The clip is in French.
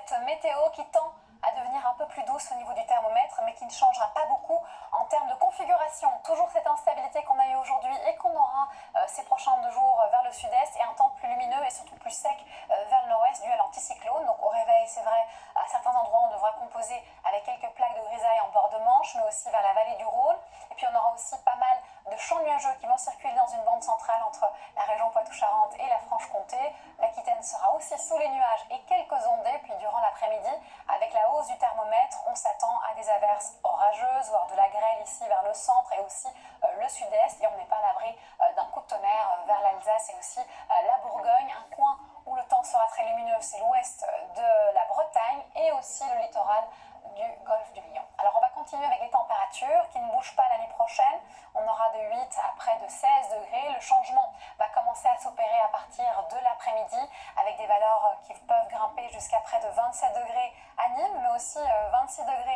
cette météo qui tend à devenir un peu plus douce au niveau du thermomètre, mais qui ne changera pas beaucoup en termes de configuration. Toujours cette instabilité qu'on a eu aujourd'hui et qu'on aura ces prochains 2 jours vers le sud-est, et un temps plus lumineux et surtout plus sec vers le nord-ouest dû à l'anticyclone. Donc au réveil, c'est vrai, à certains endroits, on devra composer avec quelques plaques de grisaille en bord de Manche, mais aussi vers la vallée du Rhône. Et puis on aura aussi pas mal de champs nuageux qui vont circuler dans une bande centrale entre la région Poitou-Charentes et la Franche-Comté. L'Aquitaine sera aussi sous les nuages et quelques ondées. Puis durant l'après-midi, avec la hausse du thermomètre, on s'attend à des averses orageuses, voire de la grêle ici vers le centre et aussi le sud-est. Et on n'est pas à l'abri d'un coup de tonnerre vers l'Alsace et aussi la Bourgogne. Un coin où le temps sera très lumineux, c'est l'ouest de la Bretagne et aussi le littoral du golfe du Lion. Alors on va continuer avec les températures qui ne bougent pas l'année prochaine. On aura de 8 à près de 16 degrés. Le changement va commencer à s'opérer à partir de l'après-midi avec des valeurs qui peuvent grimper jusqu'à près de 27 degrés à Nîmes, mais aussi 26 degrés